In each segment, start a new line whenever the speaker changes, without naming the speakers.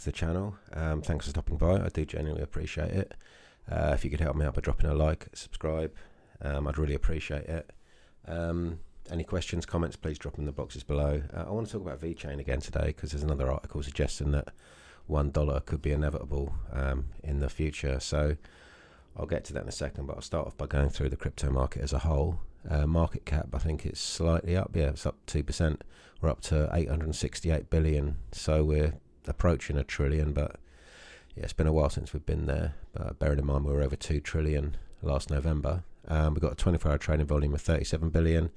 the channel. Thanks for stopping by. I do genuinely appreciate it. If you could help me out by dropping a like, subscribe, I'd really appreciate it. Any questions, comments, please drop them in the boxes below. I want to talk about VeChain again today because there's another article suggesting that $1 could be inevitable in the future. So I'll get to that in a second, but I'll start off by going through the crypto market as a whole. Market cap, I think it's slightly up. Yeah, it's up 2%. We're up to 868 billion. So we're approaching a trillion, but yeah, it's been a while since we've been there. But bearing in mind we were over 2 trillion last November. We've got a 24-hour trading volume of 37 billion.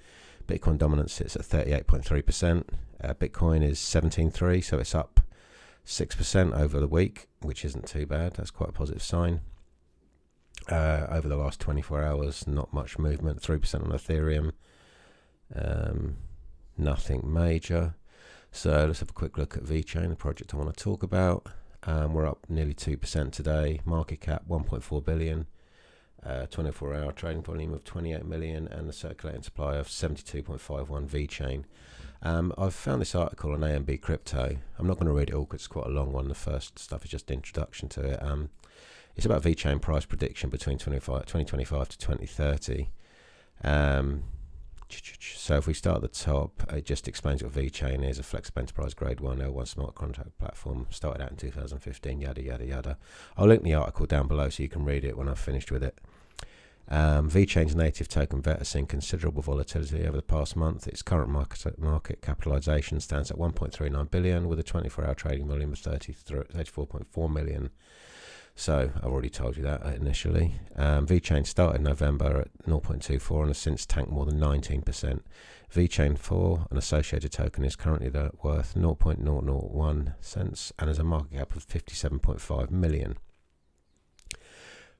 Bitcoin dominance sits at 38.3%. Bitcoin is 17.3, so it's up 6% over the week, which isn't too bad. That's quite a positive sign. Over the last 24 hours, not much movement. 3% on Ethereum. Nothing major. So let's have a quick look at VeChain, the project I want to talk about. We're up nearly 2% today. Market cap 1.4 billion. 24-hour trading volume of 28 million and a circulating supply of 72.51 VeChain. I've found this article on AMB Crypto. I'm not going to read it all because it's quite a long one. The first stuff is just the introduction to it. It's about VeChain price prediction between 2025 to 2030. So if we start at the top, it just explains what VeChain is, a flexible enterprise grade 1 L1 smart contract platform, started out in 2015, yada, yada, yada. I'll link the article down below so you can read it when I've finished with it. VeChain's native token VET has seen considerable volatility over the past month. Its current market capitalization stands at 1.39 billion with a 24-hour trading volume of 34.4 million. So I've already told you that initially. VeChain started in November at 0.24 and has since tanked more than 19%. VeChain 4, an associated token, is currently worth 0.001 cents and has a market cap of 57.5 million.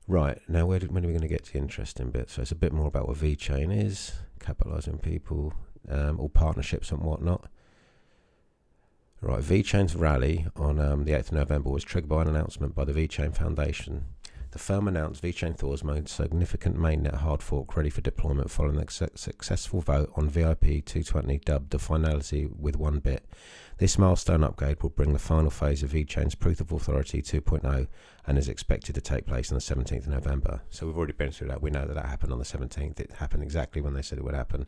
Right, now when are we going to get to the interesting bit? So it's a bit more about what VeChain is, capitalizing people, all partnerships and whatnot. Right, VeChain's rally on the 8th of November was triggered by an announcement by the VeChain Foundation. The firm announced VeChain Thor's most significant mainnet hard fork ready for deployment following a successful vote on VIP 220 dubbed the finality with 1 bit. This milestone upgrade will bring the final phase of VeChain's Proof of Authority 2.0 and is expected to take place on the 17th of November. So we've already been through that. We know that happened on the 17th. It happened exactly when they said it would happen.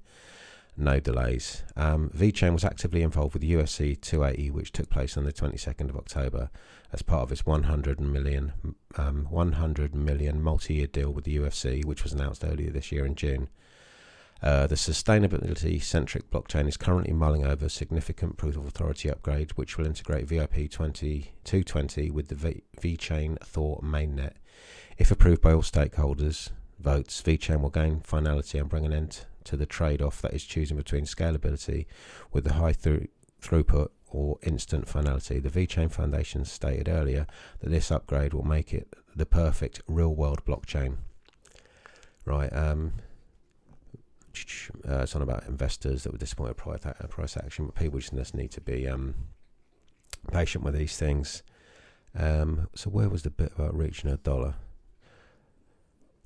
No delays. VeChain was actively involved with the UFC 280, which took place on the 22nd of October as part of its 100 million multi-year deal with the UFC, which was announced earlier this year in June. The sustainability-centric blockchain is currently mulling over a significant proof of authority upgrade, which will integrate VIP 220 with the VeChain Thor mainnet. If approved by all stakeholders' votes, VeChain will gain finality and bring an end to the trade-off that is choosing between scalability with the high throughput or instant finality. The VeChain Foundation stated earlier that this upgrade will make it the perfect real-world blockchain. Right, it's on about investors that were disappointed price action, but people just need to be patient with these things. So where was the bit about reaching $1?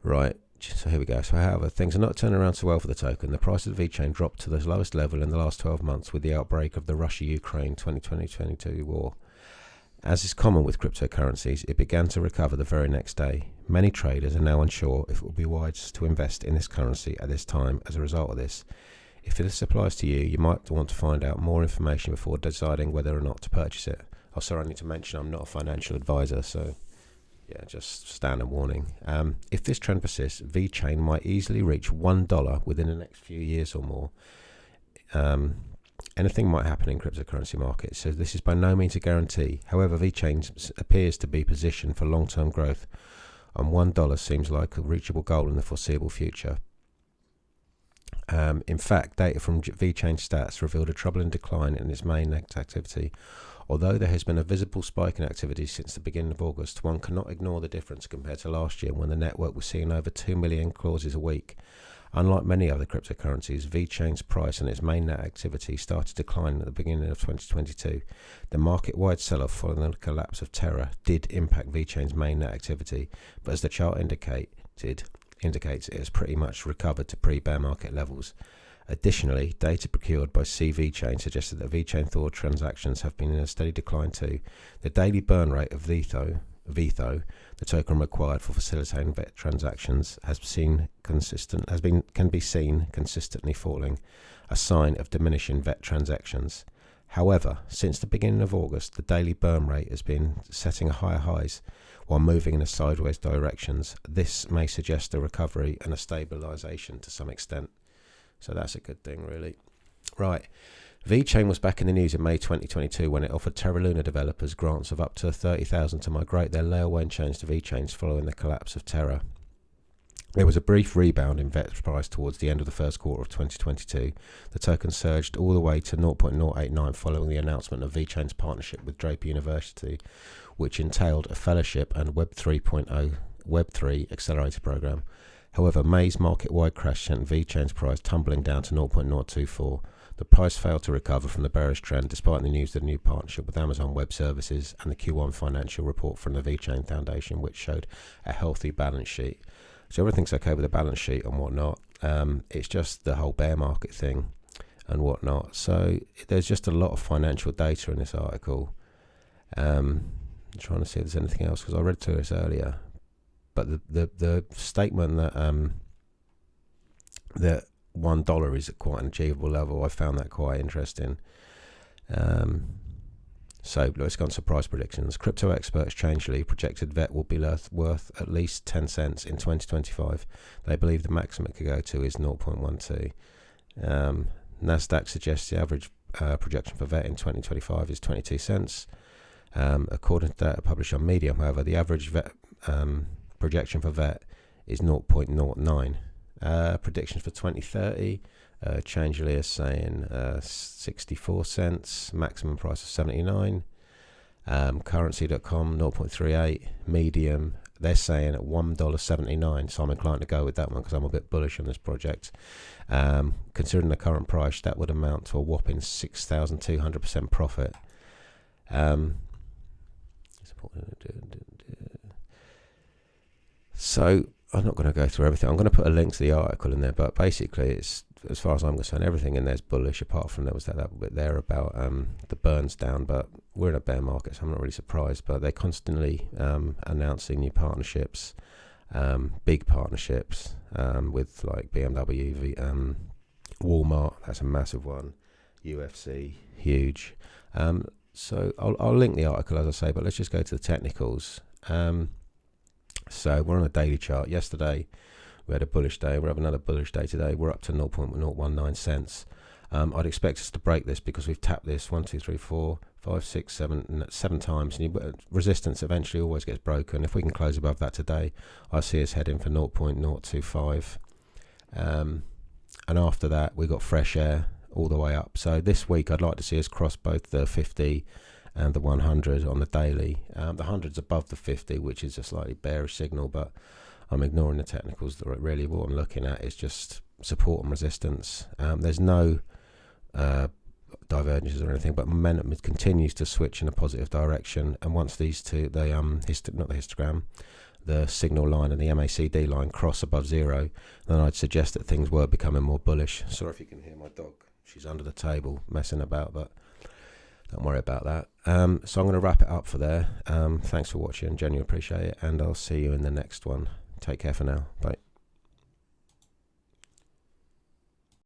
Right. So here we go. So however, things are not turning around so well for the token. The price of VeChain dropped to the lowest level in the last 12 months with the outbreak of the Russia-Ukraine 2022 war. As is common with cryptocurrencies, it began to recover the very next day. Many traders are now unsure if it will be wise to invest in this currency at this time as a result of this. If this applies to you, you might want to find out more information before deciding whether or not to purchase it. Also, I need to mention I'm not a financial advisor, so yeah, just standard warning. If this trend persists, VeChain might easily reach $1 within the next few years or more. Anything might happen in cryptocurrency markets, so this is by no means a guarantee. However, VeChain appears to be positioned for long-term growth, and $1 seems like a reachable goal in the foreseeable future. In fact, data from VeChain stats revealed a troubling decline in its mainnet activity. Although there has been a visible spike in activity since the beginning of August, one cannot ignore the difference compared to last year when the network was seeing over 2 million clauses a week. Unlike many other cryptocurrencies, VeChain's price and its mainnet activity started to decline at the beginning of 2022. The market-wide sell-off following the collapse of Terra did impact VeChain's mainnet activity, but as the chart indicates, it has pretty much recovered to pre-bear market levels. Additionally, data procured by VeChain suggested that VeChain Thor transactions have been in a steady decline too. The daily burn rate of VeTho, the token required for facilitating VET transactions, can be seen consistently falling, a sign of diminishing VET transactions. However, since the beginning of August, the daily burn rate has been setting higher highs while moving in a sideways directions. This may suggest a recovery and a stabilisation to some extent. So that's a good thing, really. Right. VeChain was back in the news in May 2022 when it offered Terra Luna developers grants of up to $30,000 to migrate their layer 1 chains to VeChains following the collapse of Terra. There was a brief rebound in VET price towards the end of the first quarter of 2022. The token surged all the way to 0.089 following the announcement of VeChain's partnership with Draper University, which entailed a fellowship and Web 3.0 Web3 accelerator program. However, May's market-wide crash sent VeChain's price tumbling down to 0.024. The price failed to recover from the bearish trend despite the news of the new partnership with Amazon Web Services and the Q1 financial report from the VeChain Foundation, which showed a healthy balance sheet. So everything's okay with the balance sheet and whatnot. It's just the whole bear market thing and whatnot. So there's just a lot of financial data in this article. I'm trying to see if there's anything else because I read through this earlier. But the statement that that $1 is at quite an achievable level, I found that quite interesting. So let's go on to price predictions. Crypto experts Changely projected VET will be worth at least 10 cents in 2025. They believe the maximum it could go to is 0.12. Nasdaq suggests the average projection for VET in 2025 is 22 cents. According to data published on Medium, however, the average VET projection for VET is 0.09. Predictions for 2030, Changely is saying 64 cents, maximum price of 79. Currency.com 0.38. Medium, they're saying at $1.79. So I'm inclined to go with that one because I'm a bit bullish on this project. Considering the current price, that would amount to a whopping 6,200% profit. So I'm not going to go through everything. I'm going to put a link to the article in there, but basically it's, as far as I'm concerned, everything in there is bullish apart from there was that bit there about the burns down, but we're in a bear market, so I'm not really surprised. But they're constantly announcing new partnerships, big partnerships with like BMW, Walmart, that's a massive one, UFC, huge. So I'll link the article, as I say, but let's just go to the technicals. So we're on a daily chart. Yesterday we had a bullish day. We'll have another bullish day today. We're up to 0.019 cents. I'd expect us to break this because we've tapped this 1, 2, 3, 4, 5, 6, 7 times. And resistance eventually always gets broken. If we can close above that today, I see us heading for 0.025. And after that, we got fresh air all the way up. So this week, I'd like to see us cross both the 50 and the 100 on the daily. The 100's above the 50, which is a slightly bearish signal, but I'm ignoring the technicals. Really, what I'm looking at is just support and resistance. There's no divergences or anything, but momentum continues to switch in a positive direction. And once these two, the signal line and the MACD line cross above zero, then I'd suggest that things were becoming more bullish. Sorry if you can hear my dog. She's under the table messing about, but don't worry about that. So I'm going to wrap it up for there. Thanks for watching. Genuinely appreciate it. And I'll see you in the next one. Take care for now. Bye.